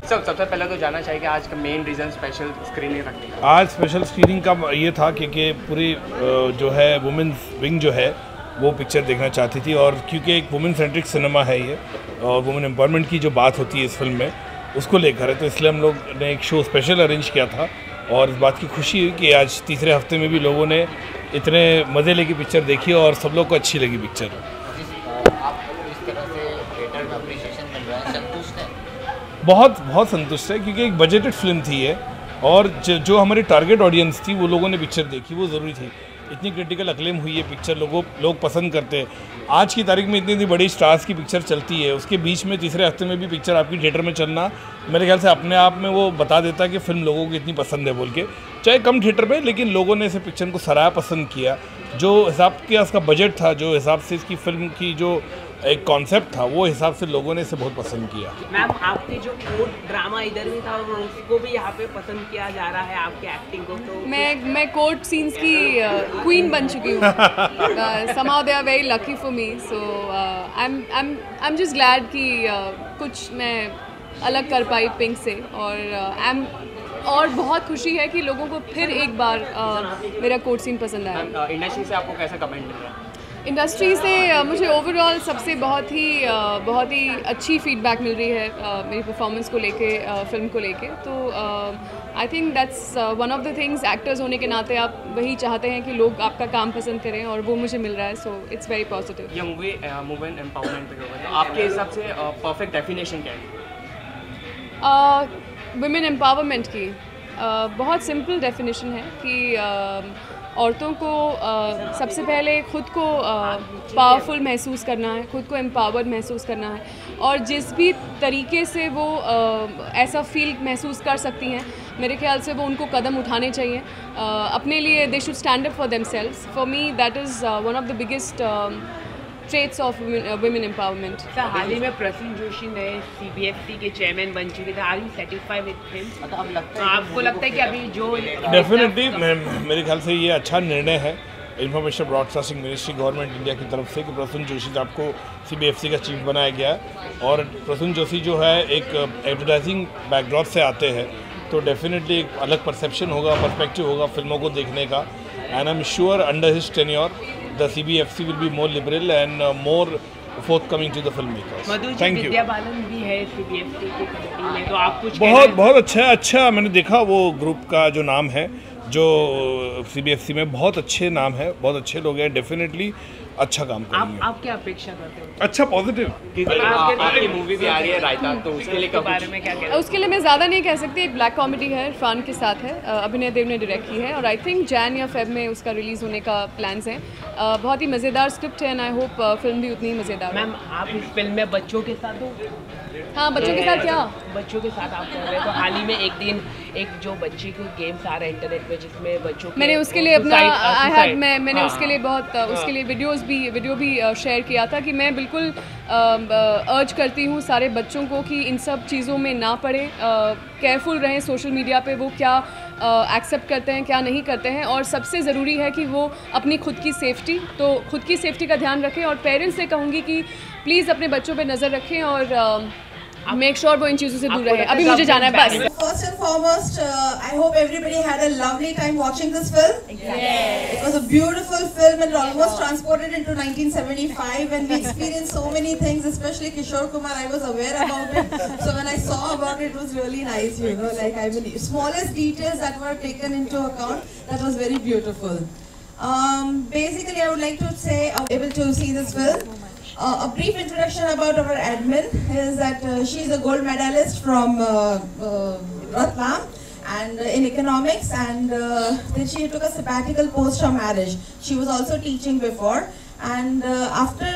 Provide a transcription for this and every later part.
सबसे पहले तो जानना चाहिए कि आज का मेन रीज़न स्पेशल स्क्रीनिंग रखने का। आज स्पेशल स्क्रीनिंग का ये था कि पूरी जो है वुमेन्स विंग जो है वो पिक्चर देखना चाहती थी, और क्योंकि एक वुमेन सेंट्रिक सिनेमा है ये और वुमेन एम्पावरमेंट की जो बात होती है इस फिल्म में उसको लेकर है, तो इसलिए हम लोग ने एक शो स्पेशल अरेंज किया था। और इस बात की खुशी हुई कि आज तीसरे हफ्ते में भी लोगों ने इतने मज़े लेके पिक्चर देखी और सब लोग को अच्छी लगी पिक्चर। आप इस तरह से थिएटर में अप्रिशिएशन मिल रहा है, संतुष्ट हैं? बहुत संतुष्ट है, क्योंकि एक बजटेड फिल्म थी ये और जो हमारी टारगेट ऑडियंस थी वो लोगों ने पिक्चर देखी, वो ज़रूरी थी। इतनी क्रिटिकल अक्लेम हुई है पिक्चर, लोग पसंद करते हैं। आज की तारीख में इतनी बड़ी स्टार्स की पिक्चर चलती है, उसके बीच में तीसरे हफ्ते में भी पिक्चर आपकी थिएटर में चलना मेरे ख्याल से अपने आप में वो बता देता है कि फिल्म लोगों को इतनी पसंद है बोल के, चाहे कम थिएटर में, लेकिन लोगों ने इसे पिक्चर को सराहा, पसंद किया। जो हिसाब के इसका बजट था, जो हिसाब से इसकी फिल्म की जो एक कॉन्सेप्ट था, वो हिसाब से लोगों ने इसे बहुत पसंद किया। मैम आपने जो कोर्ट ड्रामा इधर में था उसको भी यहाँ पे पसंद किया जा रहा है आपके एक्टिंग को, तो मैं कोर्ट सीन्स की क्वीन बन चुकी हूँ। somehow they are very lucky for me, so I'm just glad कि कुछ मैं अलग कर पाई पिंक से, और बहुत खुशी है कि लोगों को फिर एक बार मेरा कोर्ट सीन पसंद आया। इंडस्ट्री से आपको कैसा कमेंट मिल रहा है? इंडस्ट्री से मुझे ओवरऑल सबसे बहुत ही अच्छी फीडबैक मिल रही है मेरी परफॉर्मेंस को लेके, फिल्म को लेके। तो I think that's one of the things, actors होने के नाते आप वही चाहते हैं कि लोग आपका काम पसंद करें, और वो मुझे मिल रहा है, सो इट्स वेरी पॉजिटिव। ये मूवी वुमेन एम्पावरमेंट पे होगा, तो आपके हिसाब से परफेक्ट डेफिनेशन क्या है वुमेन एम्पावरमेंट की? बहुत सिंपल डेफिनेशन है कि औरतों को सबसे पहले खुद को पावरफुल महसूस करना है, खुद को एम्पावर्ड महसूस करना है, और जिस भी तरीके से वो ऐसा फील महसूस कर सकती हैं, मेरे ख्याल से वो उनको कदम उठाने चाहिए अपने लिए। They should stand up for themselves. For me that is one of the biggest traits of women empowerment. Sir, हाल ही में प्रसून जोशी नए CBFC के चेयरमैन बन चुके थे। Are you satisfied with him? अब लगता है आपको लगता है कि अभी जो डेफिनेटली मेरे ख्याल से ये अच्छा निर्णय है information broadcasting ministry government India की तरफ से कि प्रसून जोशी साहब को CBFC का चीफ बनाया गया है। और प्रसून जोशी जो है एक एडवर्टाइजिंग बैकड्रॉप से आते हैं, तो डेफिनेटली एक अलग परसेप्शन होगा, पर्सपेक्टिव होगा फिल्मों को देखने का। And I am sure under his tenure the CBFC will be more liberal and more forthcoming to the filmmakers. Thank you. Vidya Balan भी है CBFC की कमेटी में, तो आप कुछ बहुत अच्छा मैंने देखा वो ग्रुप का जो नाम है, जो CBFC में बहुत अच्छे नाम है, बहुत अच्छे लोग हैं, डेफिनेटली अच्छा काम करेंगे। आप क्या अपेक्षा करते हो? अच्छा, पॉजिटिव। आपकी मूवी भी आ रही है रायता, तो उसके लिए बारे में क्या कहते हैं? उसके लिए मैं ज़्यादा नहीं कह सकती। एक ब्लैक कॉमेडी है, इरफान के साथ है, अभिनय देव ने डायरेक्ट की है, और आई थिंक जैन या फेब में उसका रिलीज़ होने का प्लान्स हैं। बहुत ही मज़ेदार स्क्रिप्ट है, एंड आई होप फिल्म भी उतनी ही मज़ेदार। मैम आप इस फिल्म में बच्चों के साथ हो? हाँ, बच्चों के साथ क्या? बच्चों के साथ आप कर रहे हैं, तो हाल ही में एक दिन एक जो बच्ची को गेम्स आ रहे हैं इंटरनेट पे जिसमें बच्चों मैंने उसके लिए अपना मैंने उसके लिए बहुत उसके लिए वीडियो भी शेयर किया था कि मैं बिल्कुल अर्ज करती हूँ सारे बच्चों को कि इन सब चीज़ों में ना पड़े, केयरफुल रहें सोशल मीडिया पे, वो क्या एक्सेप्ट करते हैं क्या नहीं करते हैं, और सबसे ज़रूरी है कि वो अपनी खुद की सेफ्टी का ध्यान रखें। और पेरेंट्स से कहूँगी कि प्लीज़ अपने बच्चों पे नज़र रखें और मेक श्योर वो इन चीज़ों से दूर रहे। अभी मुझे जाना है बस। First and foremost, I hope everybody had a lovely time watching this film. Yes. It was a beautiful film and almost transported into 1975 when we experienced so many things, especially Kishore Kumar. I was aware about it, so when I saw about it, it was really nice. You know, like I mean, smallest details that were taken into account. That was very beautiful. Basically, I would like to say, able to see this film. A brief introduction about our admin is that she is a gold medalist from Ratlam and in economics, and then she took a sabbatical post her marriage. She was also teaching before, and after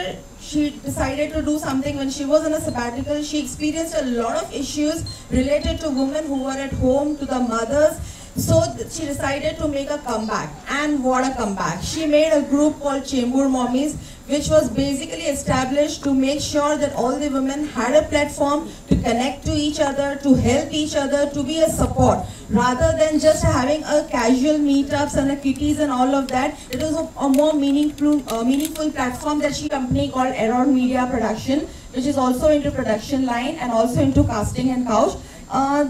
she decided to do something when she was in a sabbatical, she experienced a lot of issues related to women who were at home, to the mothers. So she decided to make a comeback, and what a comeback. She made a group called Chembur Mommies, which was basically established to make sure that all the women had a platform to connect to each other, to help each other, to be a support, rather than just having a casual meetups and a kitties and all of that. It was a more meaningful platform that she company called Error Media Production, which is also into production line and also into casting and couch.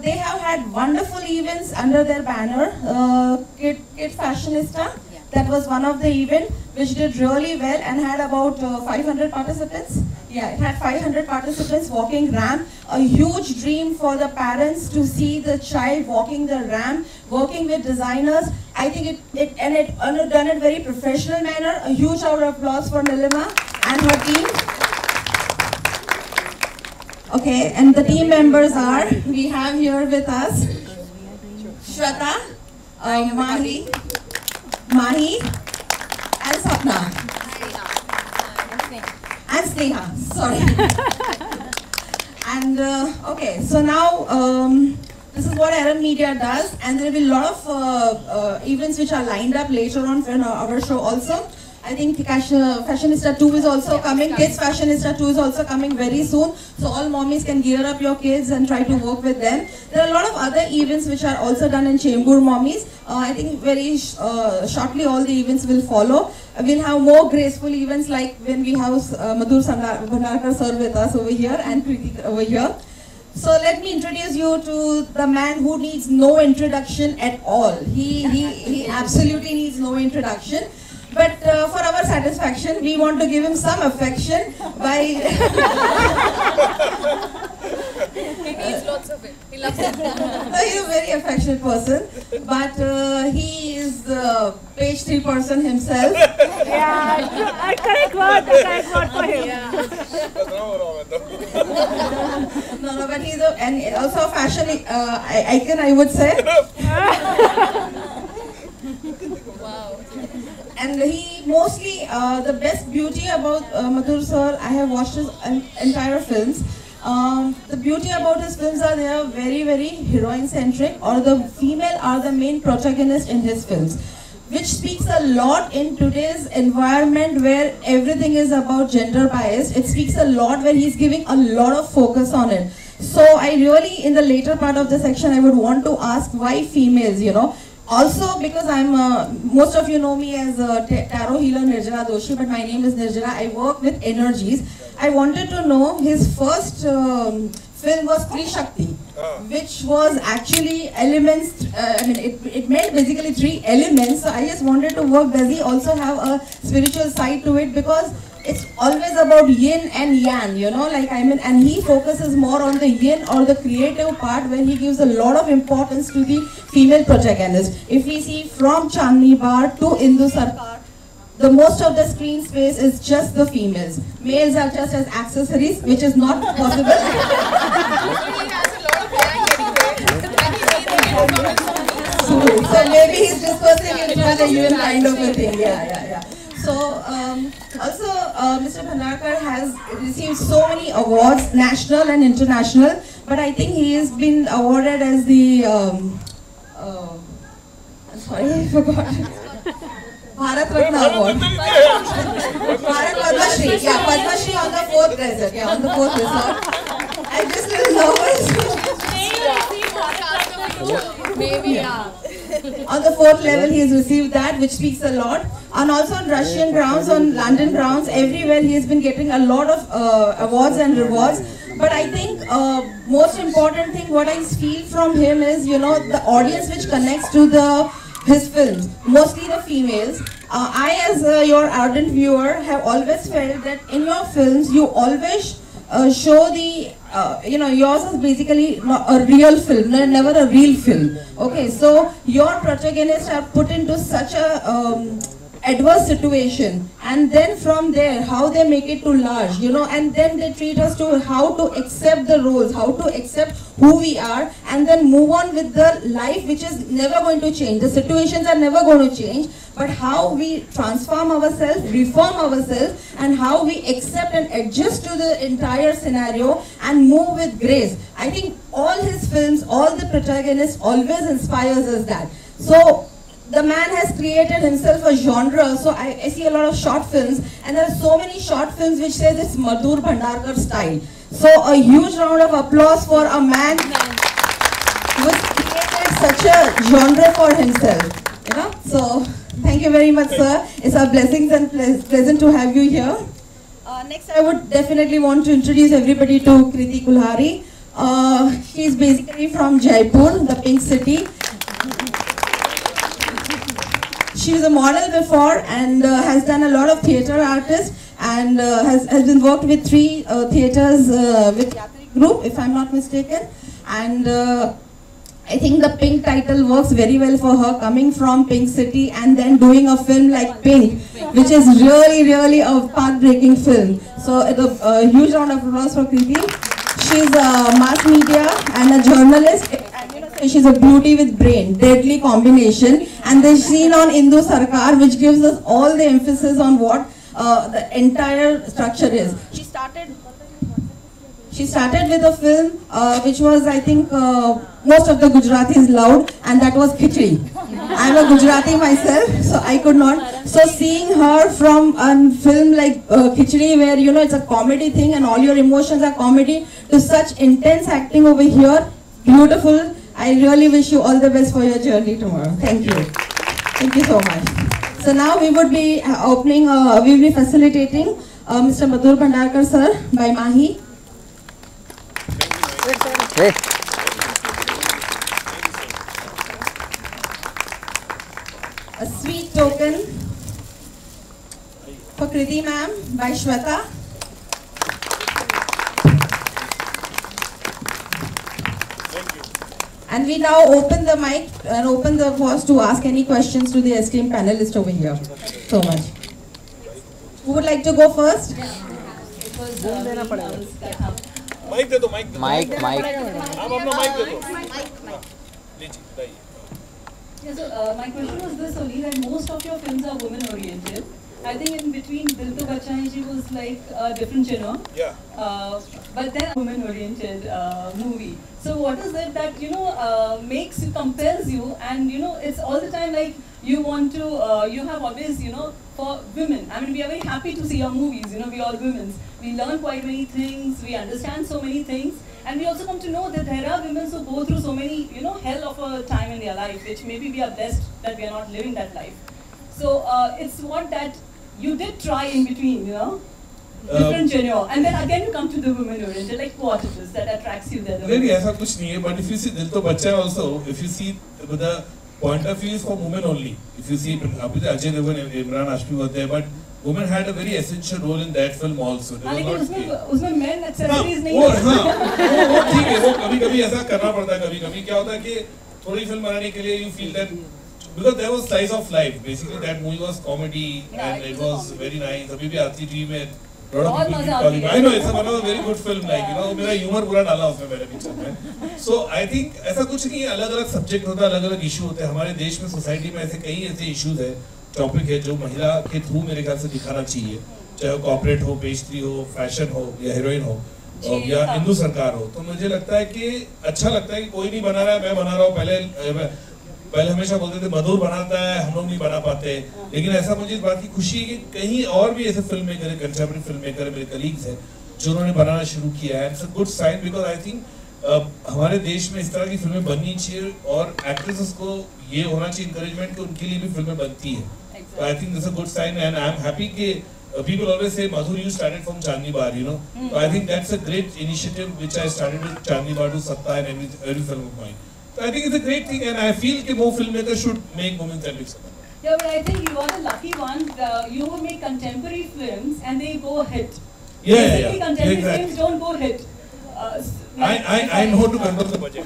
They have had wonderful events under their banner. Kid Fashionista, that was one of the events which did really well and had about 500 participants. Yeah, it had 500 participants walking ramp. A huge dream for the parents to see the child walking the ramp, working with designers. I think it done it very professional manner. A huge round of applause for Nilima and her team. Okay, and the team members are, we have here with us Shweta, Mahi, and Sapna. And Sneha, sorry. And okay, so now this is what Aaron Media does, and there will be a lot of events which are lined up later on for our show also. I think Fashionista 2 is also coming. Kids Fashionista 2 is also coming very soon. So all mommies can gear up your kids and try to work with them. There are a lot of other events which are also done in Chembur Mommies. I think very shortly all the events will follow. We'll have more graceful events like when we have Madhur Bhandarkar sir with us over here and Kriti over here. So let me introduce you to the man who needs no introduction at all. He absolutely needs no introduction. But for our satisfaction, we want to give him some affection by... He needs lots of it. He loves it. He's a very affectionate person, but he is the page 3 person himself. Yeah, correct word for him. Yeah. No, but he's and also a fashion icon, I would say. Wow. And he mostly, the best beauty about Madhur sir, I have watched his entire films. The beauty about his films are they are very, very heroine-centric, or the female are the main protagonist in his films, which speaks a lot in today's environment where everything is about gender bias. It speaks a lot where he's giving a lot of focus on it. So I really, in the later part of the section, I would want to ask why females, you know. Also, because I'm, most of you know me as tarot healer Nirjana Doshi, but my name is Nirjana. I work with energies. I wanted to know his first film was Tri Shakti, which was actually elements, I mean, it meant basically 3 elements. So I just wanted to work, does he also have a spiritual side to it? Because it's always about yin and yang, you know, like I mean, and he focuses more on the yin or the creative part where he gives a lot of importance to the female protagonist. If we see from Chandni Bar to Indu Sarkar, the most of the screen space is just the females. Males are just as accessories, which is not possible. He has a lot of yang anyway. So maybe he's dispersing into the yin kind of a thing, yeah. So, also, Mr. Bhandarkar has received so many awards, national and international, but I think he has been awarded as the, sorry, I forgot, Bharat Ratna Award. Bharat Padma Shri, yeah, Padma Shri on the 4th resort, yeah, on the 4th resort. I'm just a little nervous. Maybe, yeah. On the 4th level, he has received that, which speaks a lot. And also on Russian grounds, on London grounds, everywhere he has been getting a lot of awards and rewards. But I think most important thing, what I feel from him is, you know, the audience which connects to his films, mostly the females. I, as your ardent viewer, have always felt that in your films, you always show the, you know, yours is basically not a real film, never a real film. Okay, so your protagonists are put into such a adverse situation, and then from there, how they make it to large, you know, and then they treat us to how to accept the roles, how to accept who we are, and then move on with the life which is never going to change. The situations are never going to change, but how we transform ourselves, reform ourselves, and how we accept and adjust to the entire scenario and move with grace. I think all his films, all the protagonists always inspires us that. So the man has created himself a genre. So I see a lot of short films, and there are so many short films which say this Madhur Bhandarkar style. So a huge round of applause for a man who has created such a genre for himself. You know. So thank you very much, sir. It's our blessings and pleasant to have you here. Next, I would definitely want to introduce everybody to Kriti Kulhari. She's basically from Jaipur, the Pink City. She was a model before and has done a lot of theatre artists and has been worked with 3 theatres with Yatri Group, if I'm not mistaken. And I think the Pink title works very well for her, coming from Pink City and then doing a film like Pink, which is really a path-breaking film. So a huge round of applause for Kriti. She's a mass media and a journalist. She's a beauty with brain, deadly combination. And then seen on Indu Sarkar, which gives us all the emphasis on what the entire structure is. She started with a film which was, I think, most of the Gujaratis loved, and that was Khichdi. I'm a Gujarati myself, so I could not. So seeing her from a film like Khichdi, where you know it's a comedy thing and all your emotions are comedy, to such intense acting over here, beautiful. I really wish you all the best for your journey tomorrow. Thank you. Thank you so much. So now we would be opening, we will be facilitating Mr. Madhur Bhandarkar sir by Mahi. Hey. A sweet token for Kriti ma'am by Shweta. And we now open the mic and open the floor to ask any questions to the esteemed panelists over here. So much. Who would like to go first? Mic दे दो, mic दे दो। Mic आप अपना mic दे दो। Yeah, so my question was this only, that most of your films are women oriented. I think in between Dil To Bacha Hai Ji was like a different genre. Yeah. But then women oriented movie. So what is it that makes you, compels you, and it's all the time like you want to you have always for women. I mean, we are very happy to see your movies. We all women. We learn quite many things. We understand so many things. And we also come to know that there are women who go through so many, hell of a time in their life, which maybe we are blessed that we are not living that life. So it's what that you did try in between, different genre, and then again you come to the women oriented, like what it is that attracts you there. Really, ऐसा कुछ नहीं है. But if you see Dil To Bacha Hai also, if you see the point of view is for women only. If you see Ajay Devgan and Imran Hashmi was there, but women had a very essential role in that film also. लेकिन उसमें men accessories नहीं वो ठीक है, वो कभी-कभी ऐसा करना पड़ता है. कभी-कभी क्या होता है कि थोड़ी फिल्म बनाने के लिए you feel that because there was slice of life. Basically that movie was comedy and it was very nice. अभी भी आती थी में lot of people calling. I know it's a very good film, like मेरा humor पूरा डाला उसमें मेरे पिक्चर में. So I think ऐसा कुछ नहीं है. अलग-अलग सब्जेक्ट होता है, अलग-अलग इशू होते हैं. हमारे देश में सोसाइटी में ऐसे कई ऐसे इश्यूज है, टॉपिक है जो महिला के थ्रू मेरे ख्याल से दिखाना चाहिए. चाहे कॉर्पोरेट हो, पेस्ट्री हो, फैशन हो या हीरोइन हो या हिंदू सरकार हो. तो मुझे लगता है कि अच्छा लगता है कि कोई नहीं बना रहा है, मैं बना रहा हूँ. पहले हमेशा बोलते थे मधुर बनाता है, हम लोग नहीं बना पाते. लेकिन ऐसा मुझे इस बात की खुशी है कि कहीं और भी ऐसे film maker, contemporary film maker मेरे कलीग्स हैं जो उन्होंने बनाना शुरू किया है. It's a good sign because I think हमारे देश में इस तरह की फिल्में बननी चाहिए और एक्ट्रेसेस को ये होना चाहिए इंकरेजमेंट कि उनके लिए भी फिल्में बनती है. So I think this is a good sign, and I am happy that people always say, Madhur, you started from Chandni Bar, So I think that's a great initiative which I started with Chandni Bar to Satta and every film of mine. So I think it's a great thing, and I feel that more filmmakers should make women-centric cinema. Yeah, but I think you are the lucky one. You make contemporary films and they go hit. Yeah. Contemporary films don't go hit. I know to control the budget.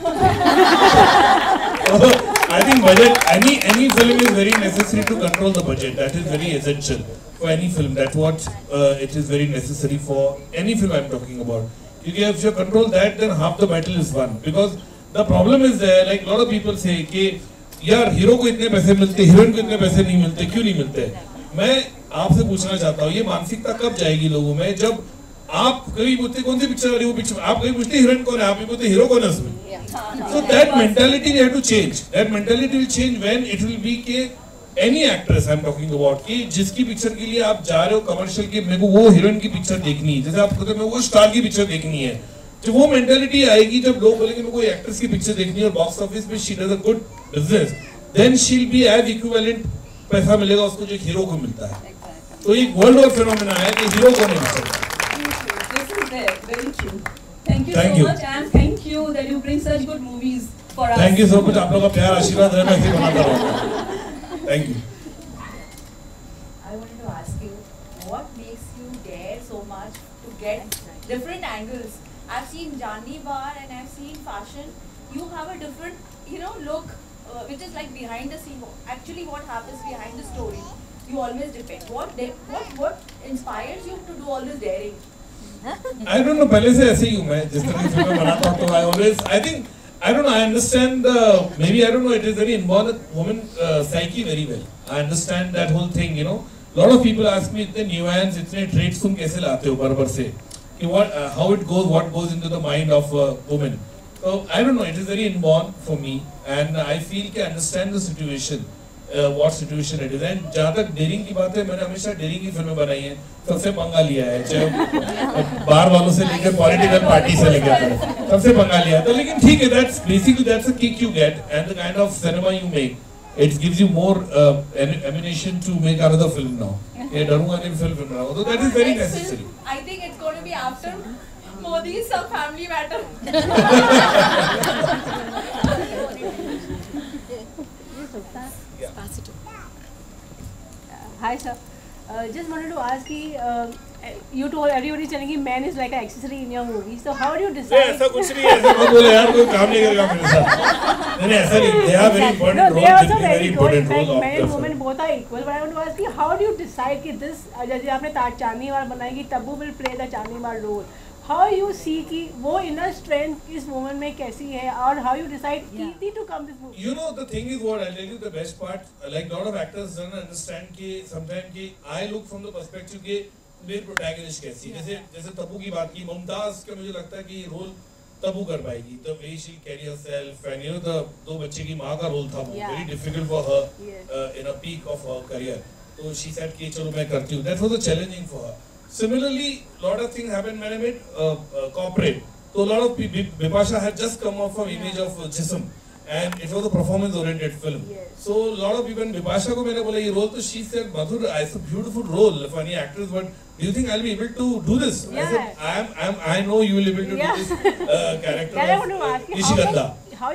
I think budget, any film is very necessary to control the budget. That is very essential for any film. That's what it is very necessary for any film I'm talking about. If you control that, then half the battle is won. Because the problem is there, like a lot of people say कि यार hero को इतने पैसे मिलते, heroine को इतने पैसे नहीं मिलते, क्यों नहीं मिलते? मैं आपसे पूछना चाहता हूँ, ये मानसिकता कब जाएगी लोगों में, जब आप कभी पूछते कौन सी पिक्चर आ रही है वो पिक्चर, आप कभी पूछते हीरोइन कौन है, आप कभी पूछते हीरो कौन है उसमें. So that mentality they have to change. That mentality will change when it will be कि any actress I'm talking about कि जिसकी पिक्चर के लिए आप जा रहे हो कमर्शियल की, मेरे को वो हीरोइन की पिक्चर देखनी है, जैसे आप कहते हैं मेरे को स्टार की पिक्चर देखनी है. जब वो मेंटालिटी आएगी, जब लोग बोलेंगे मेरे को एक्ट्रेस की पिक्चर देखनी है और बॉक्स ऑफिस में she does a good business, then she will be as equivalent पैसा मिलेगा उसको जो हीरो को मिलता है. तो एक वर्ल्ड वार फिनोमेना है कि हीरो को नहीं मिलता. This is there, very true. Thank you Thank so you. much, and thank such good movies for us. Thank you so much. आप लोगों का प्यार आशीर्वाद है, मैं ऐसे ही बनाता रहूँगा. Thank you. I wanted to ask you, what makes you dare so much to get different angles? I've seen Jani Bar and I've seen fashion. You have a different, look, which is like behind the scene. Actually, what happens behind the story, you always depict. What inspires you to do all this daring? I don't know. पहले से ऐसे ही हूँ मैं. जिस तरह की फिल्में बनाता हूँ तो I don't know. I understand. Maybe I don't know. It is very inborn woman psyche very well. I understand that whole thing. Lot of people ask me इतने nuance, इतने traits तुम कैसे लाते हो बराबर से? How it goes, what goes into the mind of a woman. So I don't know. It is very inborn for me, and I feel कि I understand the situation. What situation it is. And जहाँ तक daring की बात है, मैंने हमेशा daring की फिल्में बनाई हैं. सबसे पंगा लिया है, चाहे बार वालों से लेकर political party से लेकर सबसे पंगा लिया है. तो लेकिन ठीक है, that's the kick you get, and the kind of cinema you make, it gives you more ammunition to make another film now. ये डरूंगा नहीं film बनाऊँ, तो that is very necessary. I think it's going to be after Modi's Some Family Matter. Hi sir, just wanted to ask you told everybody telling you man is like an accessory in your movie. So how do you decide? ऐसा कुछ नहीं है, ऐसा मत बोले यार, कोई काम नहीं करेगा मेरे साथ. नहीं ऐसा नहीं. They are very important roles. They are also very important like roles. men and women both are equal. But I want to ask you, how do you decide कि this जैसे आपने चांदनी वार बनाई कि Tabu will play the Chandni war role. How you see कि वो inner strength इस woman में कैसी है, और how you decide easy to come this movie. You know, the thing is what I'll tell you the best part. Like lot of actors don't understand कि sometimes कि I look from the perspective कि मेरी protagonist कैसी है. जैसे तब्बू की बात की, मुमताज का मुझे लगता है कि रोल तब्बू कर पाएगी. The way she carry herself and the दो बच्चे की माँ का रोल था वो very difficult for her in a peak of her career. So she said कि चलो मैं करती हूँ. That was challenging for her. Similarly, lot of things happened when I made corporate. So a lot of people, Bipasha had just come off from image of Jism, and it was a performance-oriented film. So a lot of people, when Bipasha को मैंने बोला ये role, तो she said, Madhur, it's a beautiful role, funny actress, but do you think I'll be able to do this? I said, I know you will be able to do this character of Nishigandha. So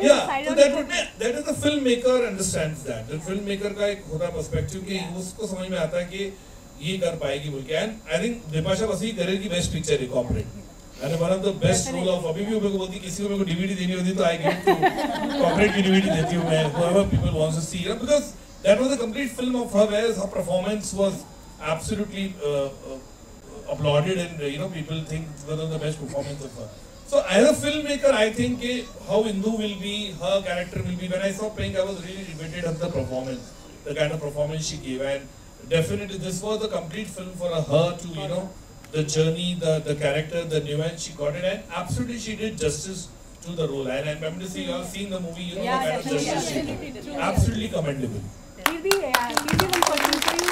that is the filmmaker understands that. The filmmaker का एक होता perspective कि उसको समझ में आता है कि ये कर पाएगी बोल के. And I think बिपाशा बस ही करियर की बेस्ट पिक्चर है corporate. And one of the best role of अभी भी मेरे को बोलती किसी को मेरे को DVD देनी होती तो I give to कॉर्पोरेट की DVD देती हूँ मैं, whoever people wants to see, because that was a complete film of her where her performance was absolutely applauded, and people think it was the best performance of her. So as a filmmaker, I think how Indu will be, her character will be. When I saw Pink, I was really riveted at the performance, the kind of performance she gave, and definitely this was a complete film for her to, the journey, the character, the nuance, she got it, and absolutely she did justice to the role. And I'm happy to see you all seen the movie, the kind of justice she did. Absolutely commendable. one question for you.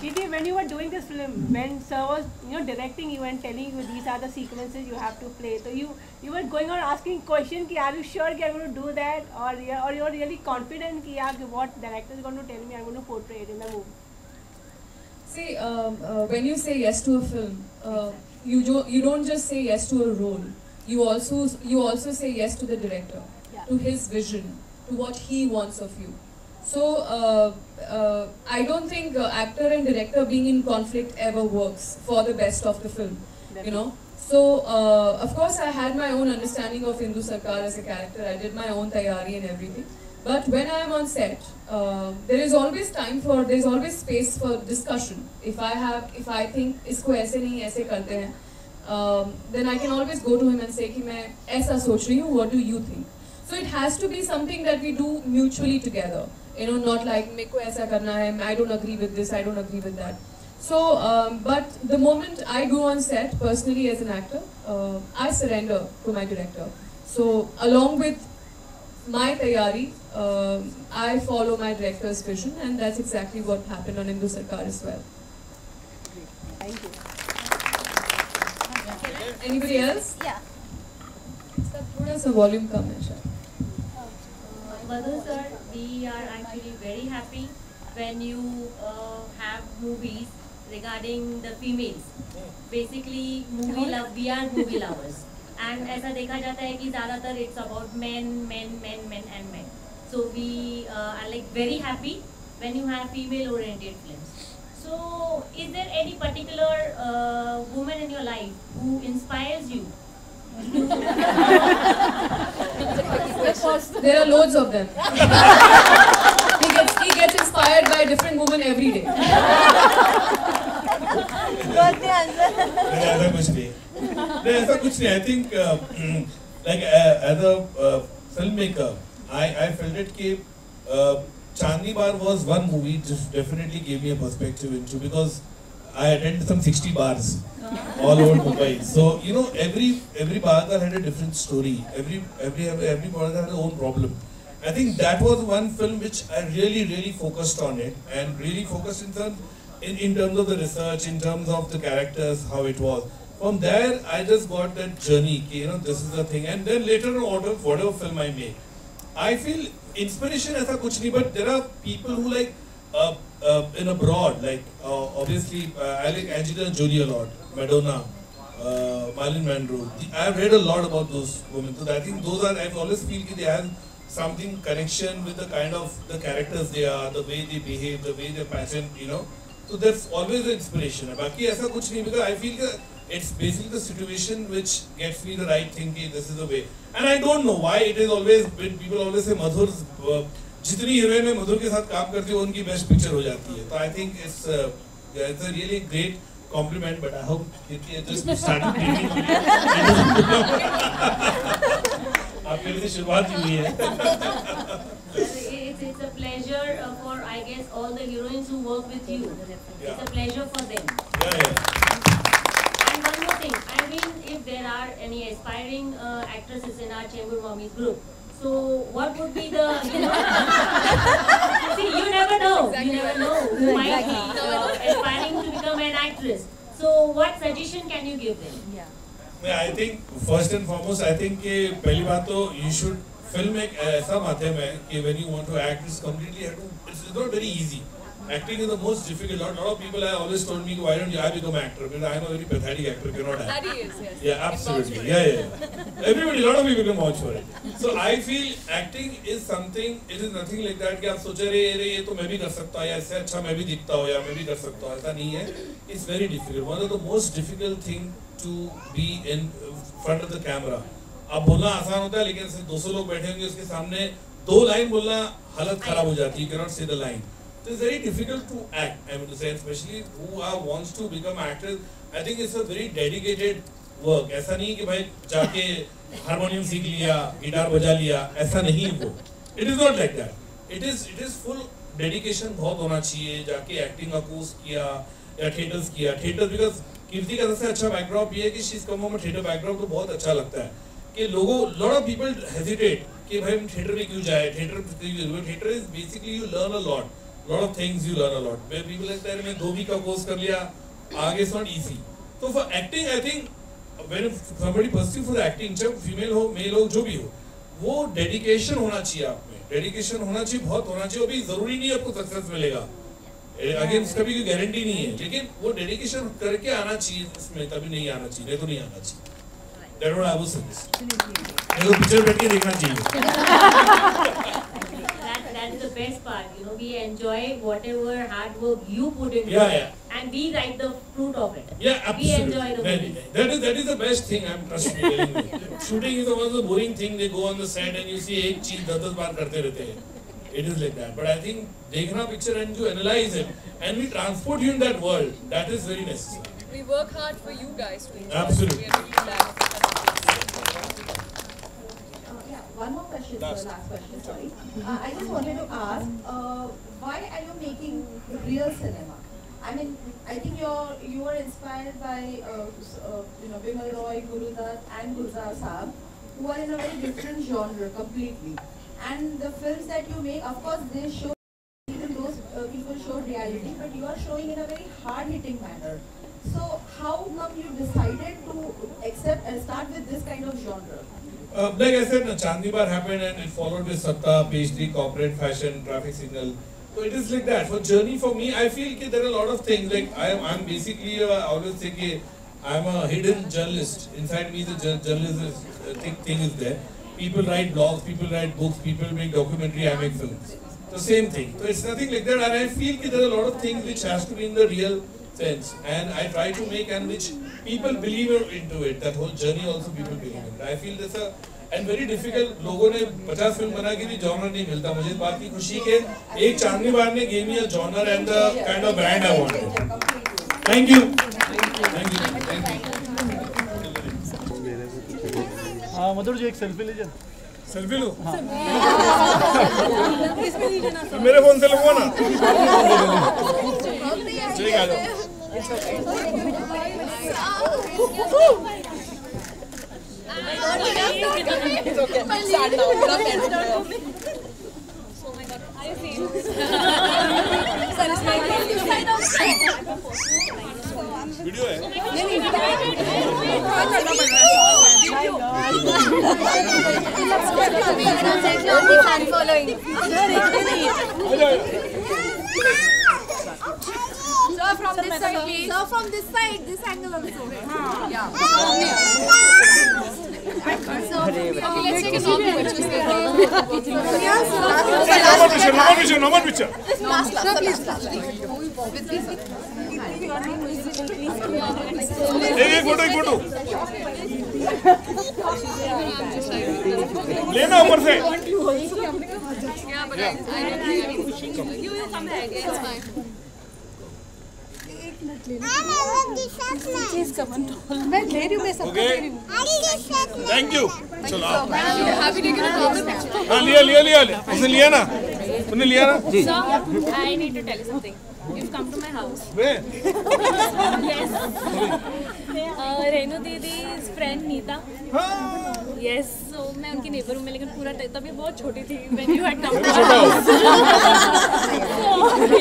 Kirti, when you were doing this film, when sir was directing you and telling you these are the sequences you have to play, so you were going on asking question कि are you sure कि I'm going to do that, or you're really confident कि what director is going to tell me I'm going to portray it in the movie? See, when you say yes to a film, you don't just say yes to a role. You also say yes to the director, to his vision, to what he wants of you. So I don't think actor and director being in conflict ever works for the best of the film, So of course I had my own understanding of Indu Sarkar as a character. I did my own tayari and everything. But when I am on set, there is always there's always space for discussion. If I think isko aise nahi aise karte hain, then I can always go to him and say कि मैं ऐसा सोच रही हूँ, what do you think? So it has to be something that we do mutually together. Not like मेरे को ऐसा करना है, I don't agree with this, I don't agree with that. So, but the moment I go on set, personally as an actor, I surrender to my director. So along with my tayari, I follow my director's vision, and that's exactly what happened on Indu Sarkar as well. Thank you. Anybody else? Yeah. थोड़ा सा volume कम है शायद. Madhur sir, we are actually very happy when you have movies regarding the females. Basically, we are movie lovers. And ऐसा देखा जाता है कि ज़्यादातर it's about men and men. So we are like very happy when you have female oriented films. So is there any particular woman in your life who inspires you? There are loads of them. He gets inspired by a different woman every day. ऐसा कुछ नहीं, ऐसा कुछ नहीं. I think like as a filmmaker, I felt it कि Chandni Bar was one movie just definitely gave me a perspective into, because I attended some 60 bars all over Mumbai. So you know, every bar had a different story. Every bar had their own problem. I think that was one film which I really focused on it, and really focused in terms of the research, in terms of the characters, how it was. From there, I just got that journey. You know, this is the thing, and then later on, whatever film I make, I feel inspiration ऐसा कुछ नहीं, but there are people who like in abroad, like obviously I like Angelina Jolie a lot, Madonna, Marilyn Monroe. I've read a lot about those women, so I think those are, I always feel that they have something connection with the kind of the characters they are, the way they behave, the way they're passionate, you know. So that's always an inspiration. बाकी ऐसा कुछ नहीं, because I feel that it's basically the situation which gets me the right thinking. This is the way, and I don't know why it is always, people always say Madhur, जितनी heroine में मधुर के साथ काम करती है उनकी best picture हो जाती है. तो I think it's a really great compliment, but I hope it just started reading. आपके लिए शुरुआत ही हुई है. It's a pleasure for, I guess, all the heroines who work with you. It's a pleasure for them. And one more thing, I mean, if there are any aspiring actresses in our Chamber Mommies group, so what would be the, you know, see, you never know, you never know who might be aspiring to become an actress. So what suggestion can you give them? I think first and foremost, I think कि पहली बात तो you should film एक ऐसा माध्यम है कि when you want to act, it's completely it's not very easy. Acting is the most difficult. A lot of people have always told me, why don't you become an actor? Because I am a very pathetic actor, cannot act. That he is, yes. Yeah, absolutely. Yeah. Everybody, a lot of people can vouch for it. So I feel acting is something. It is nothing like that कि आप सोचे अरे ये तो मैं भी कर सकता हूँ, या इससे अच्छा मैं भी दिखता हूँ, या मैं भी कर सकता हूँ. ऐसा नहीं है. It's very difficult. One of the most difficult thing to be in front of the camera. अब बोलना आसान होता है, लेकिन सिर्फ 200 लोग बैठे होंगे उसके सामने 2 लाइन बोलना हालत खराब हो जाती है. You cannot say the line. So it's very difficult to act. I mean to say, especially who wants to become actors. I think it's a very dedicated work. ऐसा नहीं कि भाई जाके हारमोनियम सीख लिया, गिटार बजा लिया, ऐसा नहीं वो. It is not like that. It is full dedication बहुत होना चाहिए. जाके acting का कोर्स किया या थिएटर्स किया. थिएटर because कीर्ति का सबसे अच्छा बैकड्रॉप ये है कि she's come from a theatre background, तो बहुत अच्छा लगता है कि लोगों, lot of people hesitate कि भाई हम थिएटर में क्यों जाए. Theatre is basically you learn a lot. Lot of things you learn a lot. Where people like that, मैं 2 week का कोर्स कर लिया, आगे it's not easy. So for acting, I think when somebody pursues for the acting, चाहे female हो, male हो, जो भी हो, वो dedication होना चाहिए आप में. Dedication होना चाहिए, बहुत होना चाहिए. अभी जरूरी नहीं है आपको सक्सेस मिलेगा. Again, इसका भी कोई गारंटी नहीं है. लेकिन वो dedication करके आना चाहिए इसमें, तभी नहीं आना चाहिए, नहीं तो नहीं आना चाहिए. That's what I would suggest. नहीं तो पिक्चर बैठ के देखना चाहिए. That is the best part, you know, we enjoy whatever hard work you put into it, and we write the fruit of it. Yeah, absolutely. We enjoy the movie. That is the best thing. I'm trust me telling you. Shooting is one of the boring thing. They go on the set and you see एक चीज 10 बार करते रहते हैं. It is like that. But I think देखना picture and you analyze it and we transport you in that world. That is very necessary. We work hard for you guys to enjoy. Absolutely. We are really glad. One more question, last question, sorry. I just wanted to ask, why are you making real cinema? I mean, I think you were inspired by, Bimal Roy, Guru Dutt and Gulzar Saab, who are in a very different genre completely. And the films that you make, of course, they show, even those people show reality, but you are showing in a very hard-hitting manner. So how come you decided to accept and start with this kind of genre? Like I said, Chandni Bar happened and it followed with Satta, PhD, corporate fashion, traffic signal. So it is like that. For journey for me, I feel that there are a lot of things. Like I'm basically, I always say that I'm a hidden journalist. Inside me, the journalist thing is there. People write blogs, people write books, people make documentary, I make films. The same thing. So it's nothing like that, and I feel that there are a lot of things which has to be in the real sense, and I try to make and which people believe into it. That whole journey also people believe in. I feel this and very difficult. लोगों ने 50 film बना के भी genre नहीं मिलता. मुझे इस बात की खुशी के एक चांदनी बार ने gave me a genre and the kind of brand I wanted. Thank you. Thank you. हाँ मधुर जी एक सेल्फी लीजिए. सेल्फी लो. मेरे फोन से लगवा ना. ठीक है. वीडियो है. Sir, from this side, please. Sir, from this side, this angle also. Yeah. So, okay, let's take a normal picture. Normal picture. Last, please. एक फोटो. लेना ऊपर से. Yeah, but I don't you will come back. It's fine. मैं ले रही हूँ, मैं सबको ले रही हूँ. Thank you. चलो. Have you taken a normal picture? हाँ लिया. उसने लिया ना. तूने लिया ना. जी. Sir, I need to tell you something. You've come to my house. Where? Yes. Renu दीदी's friend Nita. Yes. So मैं उनकी नेबर हूँ, मैं लेकिन पूरा तभी बहुत छोटी थी when you had come to our house. So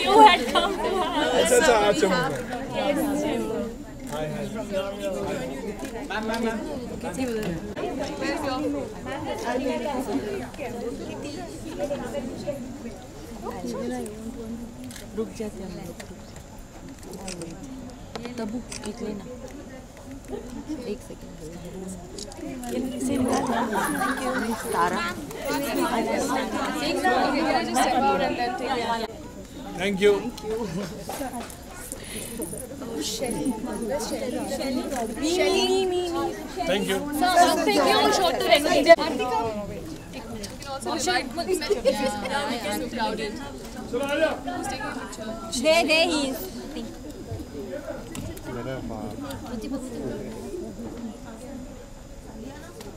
you had come to our house. अच्छा. Yes. रुक जाते हैं हम लोग. तबू एक लेना. एक second. Tara. Thank you. Thank you. Thank you. Show to Renu. There he is.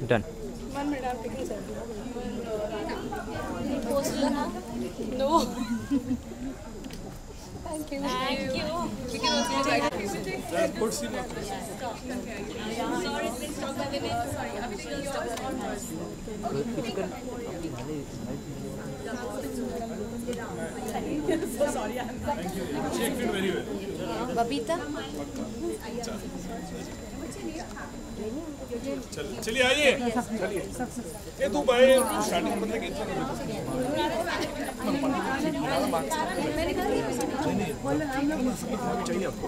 Done. 1 minute, I'm taking a selfie. No. Thank you. We can also try to Babita. चलिए आइए. ये तू भाई स्टार्टिंग बंदे की चाहिए आपको.